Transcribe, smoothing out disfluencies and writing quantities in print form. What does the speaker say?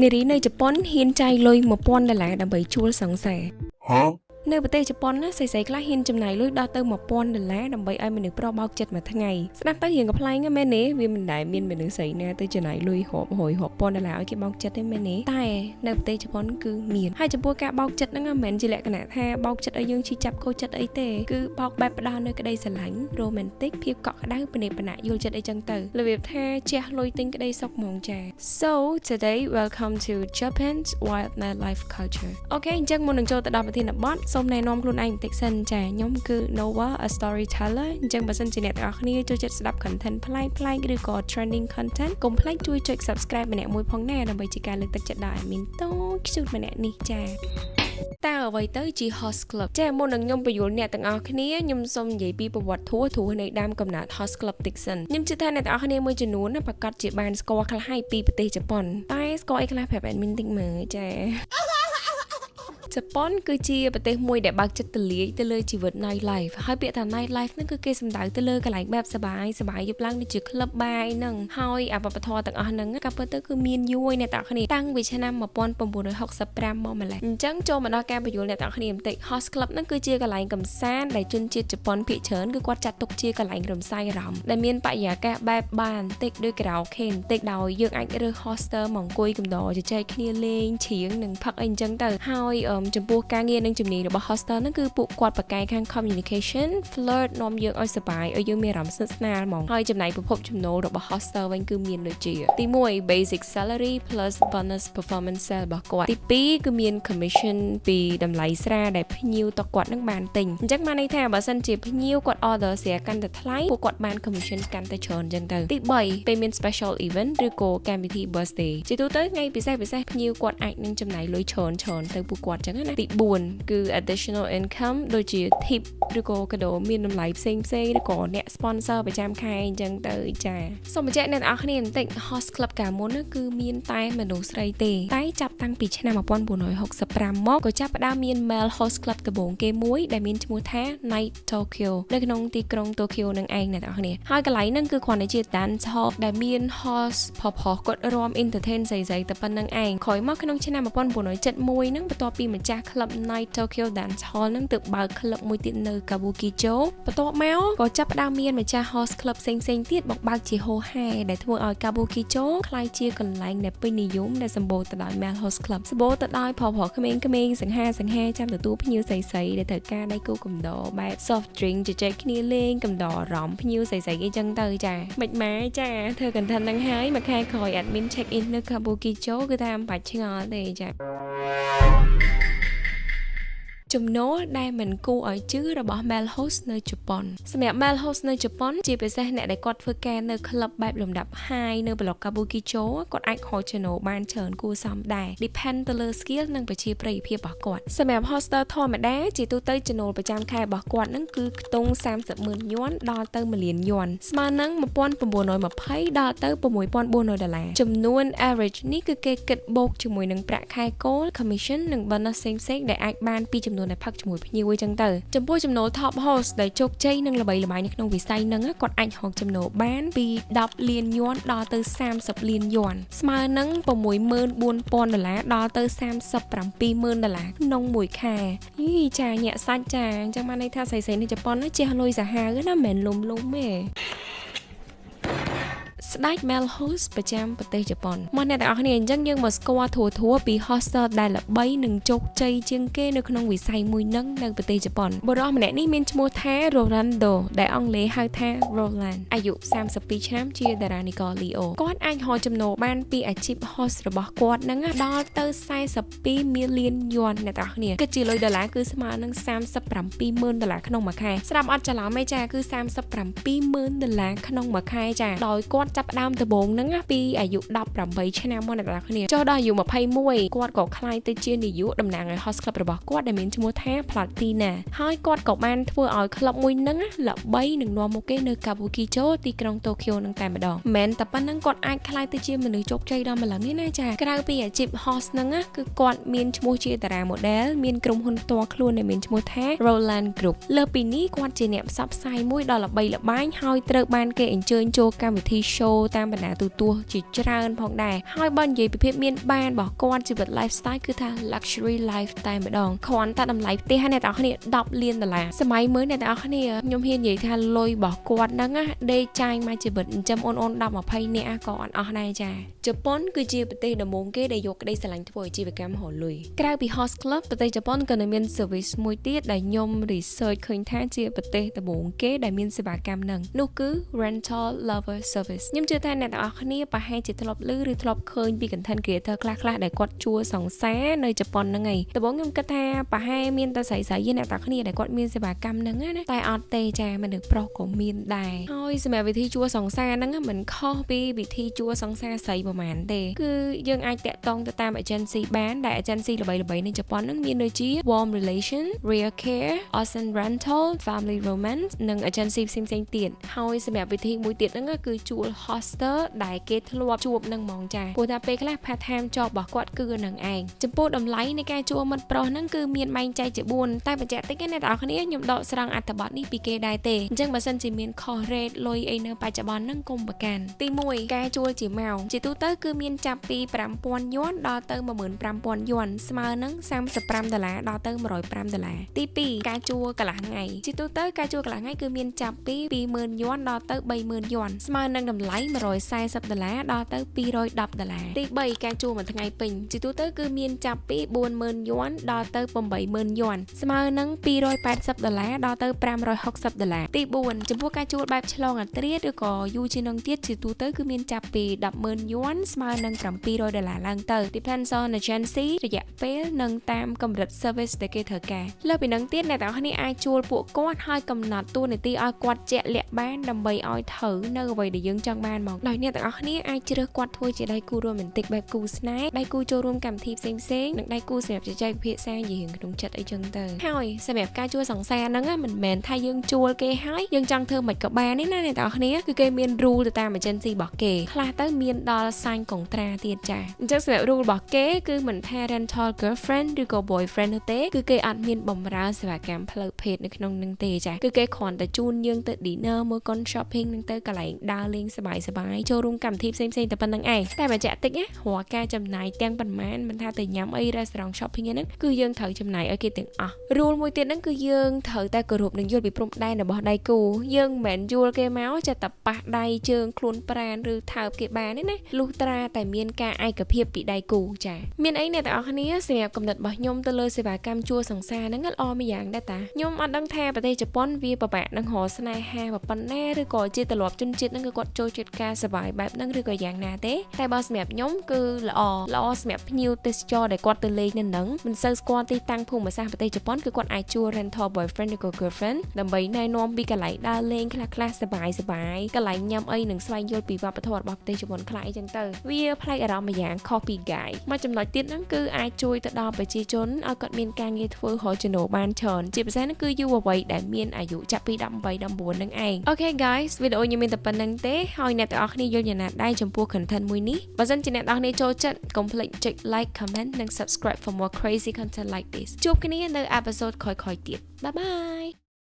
នារីនៅជប៉ុនហ៊ានចាយលុយ$1000ដើម្បីជួលសង្សារនៅប្រទេសជប៉ុនណាស្រីៗខ្លះហ៊ានចំណាយលុយដល់ទៅ$1000ដើម្បីឲ្យមនុស្សប្រុសបោកចិត្តមួយថ្ងៃស្ដាប់ទៅរៀងកំប្លែងមែនទេវាមិនដែលមានមនុស្សស្រីណាទៅចំណាយលុយរាប់$1000ឲ្យគេបោកចិត្តទេមែនទេតែនៅប្រទេសជប៉ុនគឺមានហើយចំពោះការបោកចិត្តហ្នឹងមិនមែនជាលក្ខណៈថាបោកចិត្តឲ្យយើងឈឺចាប់ខូចចិត្តអីទេគឺបោកបែបផ្ដោតនៅក្តីស្រឡាញ់ romantic ភាពកក់ក្ដៅបណិបណៈយល់ចិត្តអីចឹងទៅរបៀបថាជះលុយទិញក្តីសុខហ្មងចា So today welcome to Japan's wild nightlife culture អូខេអញ្ចឹងមុននឹងចូលទៅដល់ប្រធានបទសូមណែនាំខ្លួនឯងបន្តិចសិនចាខ្ញុំគឺ Nova a storyteller អញ្ចឹងបើសិនជាអ្នកទាំងអស់គ្នាចូលចិត្តស្ដាប់ content ប្លែកៗឬក៏ trending content កុំភ្លេចជួយចុច subscribe ម្នាក់មួយផងណាដើម្បីជាការលើកទឹកចិត្តដល់ admin តូចជូតម្នាក់នេះចាតើអ្វីទៅជា host club ចាមុននឹងខ្ញុំបញ្យល់អ្នកទាំងអស់គ្នាខ្ញុំសូមនិយាយពីប្រវត្តិធัวនៃដើមកំណើត host club តិចសិនខ្ញុំជឿថាអ្នកទាំងអស់គ្នាមួយចំនួនណាប្រកាសជាបានស្គាល់ខ្លះហើយពីប្រទេសជប៉ុនតែស្គាល់អីខ្លះប្រាប់ admin តិចមើលចាជប៉ុនគឺជាប្រទេសមួយដែលបើកចិត្តទូលាយទៅលើជីវិត night life ហើយពាក្យថា night life ហ្នឹងគឺគេសំដៅទៅលើកន្លែងបែបសប្បាយយប់ឡើងដូចជា club បាយហ្នឹងហើយអបបធរទាំងអស់ហ្នឹងក៏ពិតទៅគឺមានយូរអ្នកទាំងអស់គ្នាតាំងពីឆ្នាំ1965មកម្លេះអញ្ចឹងចូលមកដល់ការបញ្យល់អ្នកទាំងអស់គ្នាបន្តិច host club ហ្នឹងគឺជាកន្លែងកម្សាន្តដែលជនជាតិជប៉ុនភាគច្រើនគឺគាត់ចាត់ទុកជាកន្លែងរំសាយអារម្មណ៍ដែលមានបរិយាកាសបែបបានបន្តិចដូច karaoke បន្តិចដោយយើងអាចរើស hoster មកអង្គុយកំដរជជែកគ្នាលេងច្រៀងនិងផឹកអីអញ្ចឹងទៅហើយចំពោះការងារនិងជំនាញរបស់ hoster ហ្នឹងគឺពួកគាត់ប្រកែកខាង communication flirt នាំយើងឲ្យសប្បាយឲ្យយើងមានអារម្មណ៍ស្និទ្ធស្នាលហ្មងហើយចំណែកប្រភពចំណូលរបស់ hoster វិញគឺមានដូចជាទី1 basic salary plus bonus performance sale របស់គាត់ទី2គឺមាន commission ពីតម្លៃស្រាដែលភ្ញៀវតគាត់នឹងបានទិញអញ្ចឹងបានន័យថាបើសិនជាភ្ញៀវគាត់ order ស្រាកាន់តែថ្លៃពួកគាត់បាន commission កាន់តែច្រើនអញ្ចឹងទៅទី3ពេលមាន special event ឬក៏កម្មវិធី birthday ជាទូទៅថ្ងៃពិសេសភ្ញៀវគាត់អាចនឹងចំណាយលុយច្រើនទៅពួកគាត់អញ្ចឹងណាទី4គឺ additional income ដូចជា tip ឬក៏កាដូមានតម្លៃផ្សេងឬក៏អ្នក sponsor ប្រចាំខែអញ្ចឹងទៅចាសូមបញ្ជាក់អ្នកនរគ្នាបន្តិច host club កាលមុនណាគឺមានតែមនុស្សស្រីទេតែចាប់តាំងពីឆ្នាំ1965មកក៏ចាប់ផ្ដើមមាន male host club ដំបូងគេមួយដែលមានឈ្មោះថា Night Tokyo នៅក្នុងទីក្រុង Tokyo នឹងឯងអ្នកនរគ្នាហើយកន្លែងហ្នឹងគឺគ្រាន់តែជា dance hall ដែលមាន host ផុសគាត់រួម entertain ស្រីៗតែប៉ុណ្្នឹងឯងក្រោយមកក្នុងឆ្នាំ1971ហ្នឹងបន្ទាប់ពីម្ចាស់ club Night Tokyo Dance Hall ហ្នឹងទៅបើក club មួយទៀតនៅ Kabukicho បន្ទាប់មកក៏ចាប់ផ្ដើមមានម្ចាស់ host club ផ្សេងទៀតមកបើកជាហូហែដែលធ្វើឲ្យ Kabukicho ក្លាយជាកន្លែងដែលពេញនិយមដែលសម្បូរទៅដោយ male host club សម្បូរទៅដោយប្រុសៗក្មេងៗសង្ហាចាំទទួលភ្ញៀវស្រីៗដែលត្រូវការដៃគូកំដរបែប soft drink ជជែកគ្នាលេងកំដរអារម្មណ៍ភ្ញៀវស្រីៗអីចឹងទៅចាមិនម៉ែចាធ្វើ content ហ្នឹងហើយមួយខែក្រោយ admin check in នៅ Kabukicho គឺថាមិនបាច់ឆ្ងល់ទេចាចំណូលដែលមិនគួរឲ្យជឿរបស់ male host នៅជប៉ុនសម្រាប់ male host នៅជប៉ុនជាពិសេសអ្នកដែលគាត់ធ្វើការនៅ club បែបលំដាប់ high នៅប្លុក Kabukicho គាត់អាចរកចំណូលបានច្រើនគួរសមដែរ depend ទៅលើ skill និងប្រជាប្រិយភាពរបស់គាត់សម្រាប់ hoster ធម្មតាជាទូទៅចំណូលប្រចាំខែរបស់គាត់នឹងគឺខ្ទង់ 30,000 យួនដល់ទៅ 1,000,000 យួនស្មើនឹង $1,920 ដល់ទៅ $6,400 ចំនួន average នេះគឺគេគិតបូកជាមួយនឹងប្រាក់ខែគោល commission និង bonus ផ្សេងៗដែលអាចបានពីចំនួនដែលផឹកជាមួយភ្ញៀវអញ្ចឹងទៅចំពោះចំណូល top host ដែលជោគជ័យនិងល្បីល្បាញនៅក្នុងវិស័យហ្នឹងគាត់អាចរកចំណូលបានពី10លានយួនដល់ទៅ30លានយួនស្មើនឹង $64,000 ដល់ទៅ $37,000 ក្នុងមួយខែចាញាក់សាច់ចាអញ្ចឹងបានន័យថាស្រីៗនៅជប៉ុនចេះលុយសាហាវណាមិនមែនលុំទេស្ដេច male host ប្រចាំប្រទេសជប៉ុនមកអ្នកទាំងអស់គ្នាអញ្ចឹងយើងមកស្គាល់ធัวពី hoster ដែលល្បីនិងជោគជ័យជាងគេនៅក្នុងវិស័យមួយហ្នឹងនៅប្រទេសជប៉ុនបុរសម្នាក់នេះមានឈ្មោះថា Rolando ដែលអង់គ្លេសហៅថា Roland អាយុ32ឆ្នាំជាតារានិករ Leo គាត់អាចរកចំណូលបានពីអាជីព host របស់គាត់ហ្នឹងដល់ទៅ42 million យួនអ្នកទាំងអស់គ្នាគិតជាលុយដុល្លារគឺស្មើនឹង $37,000 ក្នុងមួយខែស្រាប់អត់ច្រឡំទេចាគឺ $37,000 ក្នុងមួយខែចាដោយគាត់ចាប់ផ្ដើមដំបូងហ្នឹងពីអាយុ18ឆ្នាំមកអ្នកនរគ្នាចុះដល់អាយុ21គាត់ក៏ក្លាយទៅជានាយកតំណាងឲ្យ host club របស់គាត់ដែលមានឈ្មោះថា Platina ហើយគាត់ក៏បានធ្វើឲ្យ club មួយហ្នឹងល្បីនិងនាំមកគេនៅ Kabukicho ទីក្រុង Tokyo នឹងតែម្ដងមិនតែប៉ុណ្្នឹងគាត់អាចក្លាយទៅជាមនុស្សជោគជ័យដល់ម្លឹងនេះណាចាក្រៅពីអាជីព host ហ្នឹងគឺគាត់មានឈ្មោះជាតារា model មានក្រុមហ៊ុនផ្ទាល់ខ្លួនដែលមានឈ្មោះថា Roland Group លើពីនេះគាត់ជាអ្នកផ្សព្វផ្សាយមួយដ៏ល្បីល្បាញហើយត្រូវបានគេអញ្ជើញចូលកម្មវិធី show តាមបណ្ដាទូរទស្សន៍ជាច្រើនផងដែរហើយបើនិយាយពីភាពមានបានរបស់គាត់ជីវិត lifestyle គឺថា luxury life តែម្ដងគ្រាន់តែតម្លៃផ្ទះអ្នកទាំងអស់គ្នា$10 លានសម័យមើលអ្នកទាំងអស់គ្នាខ្ញុំហ៊ាននិយាយថាលុយរបស់គាត់ហ្នឹងដេកចាយមកជីវិតចិញ្ចឹមអូនៗ10-20នាក់ក៏អត់អស់ដែរចាជប៉ុនគឺជាប្រទេសដំបូងគេដែលយកក្តីស្រឡាញ់ធ្វើអាជីវកម្មរកលុយក្រៅពី host club ប្រទេសជប៉ុនក៏នៅមាន service មួយទៀតដែលខ្ញុំ research ឃើញថាជាប្រទេសដំបូងគេដែលមានសេវាកម្មហ្នឹងនោះគឺ rental lover service ខ្ញុំជឿថាអ្នកទាំងអស់គ្នាប្រហែលជាធ្លាប់ឮឬធ្លាប់ឃើញពី content creator ខ្លះៗដែលគាត់ជួលសង្សារនៅជប៉ុនហ្នឹងឯងដំបូងខ្ញុំគិតថាប្រហែលមានតែស្រីៗអ្នកទាំងគ្នាដែលគាត់មានសេវាកម្មហ្នឹងណាតែអត់ទេចាមនុស្សប្រុសក៏មានដែរហើយសម្រាប់វិធីជួលសង្សារហ្នឹងមិនខុសពីវិធីជួលសង្សារស្រីប្រហែលទេគឺយើងអាចតាក់ទងទៅតាម agency បានដែល agency ល្បីៗនៅជប៉ុនហ្នឹងមានដូចជា Warm Relation, Real Care, Ocean Rental, Family Romance និង agency ផ្សេងៗទៀតហើយសម្រាប់វិធីមួយទៀតហ្នឹងគឺជួល hostel ដែលគេធ្លាប់ជួបនឹងហ្មងចាព្រោះថាពេលខ្លះ part time job របស់គាត់គឺនឹងឯងចំពោះតម្លៃនៃការជួលមិត្តប្រុសហ្នឹងគឺមានបែងចែកជា4តែបញ្ជាក់តិចណាអ្នកនរគ្នាខ្ញុំដកស្រង់អត្ថបទនេះពីគេដែរទេអញ្ចឹងបើសិនជាមានខុស rate លុយអីនៅបច្ចុប្បន្នហ្នឹងកុំប្រកាន់ទី1ការជួលជាម៉ោងជាទូទៅគឺមានចាប់ពី$5,000ដល់ទៅ$15,000ស្មើនឹង$35ដល់ទៅ$105ទី2ការជួលកន្លះថ្ងៃជាទូទៅការជួលកន្លះថ្ងៃគឺមានចាប់ពី$20,000ដល់ទៅ$30,000ស្មើនឹងតម្លៃ$140ដល់ទៅ$210ទី3ការជួលមួយថ្ងៃពេញជាទូទៅគឺមានចាប់ពី$40,000ដល់ទៅ$80,000ស្មើនឹង$280ដល់ទៅ$560ទី4ចំពោះការជួលបែបឆ្លងអាត្រាឬក៏យូរជាងនឹងទៀតជាទូទៅគឺមានចាប់ពី$10,000ស្មើនឹង$700ឡើងទៅ depends on agency រយៈពេលនិងតាមកម្រិត service ដែលគេត្រូវការលើពីនឹងទៀតអ្នកទាំងអស់គ្នាអាចជួលពួកគាត់ហើយកំណត់តួនាទីឲ្យគាត់ជាក់លាក់បានដើម្បីឲ្យត្រូវនៅអ្វីដែលយើងចង់បានមកដោយអ្នកទាំងអស់គ្នាអាចជ្រើសគាត់ធ្វើជាដៃគូរ៉ូមែនទិកបែបគូស្នេហ៍ដៃគូចូលរួមកម្មវិធីផ្សេងៗនិងដៃគូសម្រាប់ជជែកពិភាក្សានិយាយរឿងក្នុងចិត្តអីចឹងទៅហើយសម្រាប់ការជួលសង្សារហ្នឹងមិនមែនថាយើងជួលគេហើយយើងចង់ធ្វើមិនក៏បានទេណាអ្នកទាំងអស់គ្នាគឺគេមាន rule ទៅតាម agency របស់គេខ្លះទៅមានដល់ sign កុងត្រាទៀតចាអញ្ចឹងសម្រាប់ rule របស់គេគឺមិនថា rental girlfriend ឬក៏ boyfriend នោះទេគឺគេអត់មានបំរើសេវាកម្មផ្លូវភេទនៅក្នុងនឹងទេចាគឺគេគ្រាន់តែជូនយើងទៅ dinner មួយកុន shopping នឹងទៅកន្លែងដើរលេងសប្បាយៗចូលរួមកម្មវិធីផ្សេងៗតែប៉ុណ្្នឹងឯងតែបញ្ជាក់តិចណារាល់ការចំណាយទាំងប៉ុន្មានមិនថាទៅញ៉ាំអី restaurant shopping ហ្នឹងគឺយើងត្រូវចំណាយឲ្យគេទាំងអស់ rule មួយទៀតហ្នឹងគឺយើងត្រូវតែគោរពនិងយល់ពីព្រំដែនរបស់ដៃគូយើងមិនមែនយល់គេមកចេះតែប៉ះដៃជើងខ្លួនប្រានឬថើបគេបានទេណាលុះត្រាតែមានការឯកភាពពីដៃគូចាមានអីអ្នកទាំងអស់គ្នាសម្រាប់កំណត់របស់ខ្ញុំទៅលើសេវាកម្មជួលសង្សារហ្នឹងល្អមួយយ៉ាងដែរតាខ្ញុំអត់ដឹងថាប្រទេសជប៉ុនវាពិបាកនឹងរកស្នេហាប៉ុណ្ណាឬក៏ជាទម្លាប់ជនជាតិហ្នឹងគឺគាត់ចូលចិត្តការសប្បាយបែបហ្នឹងឬក៏យ៉ាងណាទេតែបើសម្រាប់ខ្ញុំគឺល្អសម្រាប់ភ្ញៀវទេសចរដែលគាត់ទៅលេងនៅហ្នឹងមិនសូវស្គាល់ទីតាំងភូមិសាស្ត្រប្រទេសជប៉ុនគឺគាត់អាចជួល rental boyfriend ឬក៏ girlfriend ដើម្បីណែនាំពីកន្លែងដើរលេងខ្លះសប្បាយកន្លែងញ៉ាំអីនិងស្វែងយល់ពីវប្បធម៌របស់ប្រទេសជប៉ុនខ្លះអីចឹងទៅវាប្លែកអារម្មណ៍មួយយ៉ាងខុសពី guide មួយចំណុចទៀតហ្នឹងគឺអាចជួយទៅដល់ប្រជាជនឲ្យគាត់មានការងារធ្វើរកចំណូលបានច្រើនជាពិសេសហ្នឹងគឺយុវវ័យដែលមានអាយុចាប់ពី18-19ហ្នឹងឯង Okay guys វីដេអូខ្ញុំមានតែប៉ុណ្្នឹងទេហើយអ្នកទាំងអស់គ្នាយល់យ៉ាងណាដែរចំពោះ content មួយនេះបើសិនជាអ្នកទាំងអស់គ្នាចូលចិត្តកុំភ្លេចចុច like comment និង subscribe for more crazy content like this ជួបគ្នានៅ episode ក្រោយៗទៀត Bye bye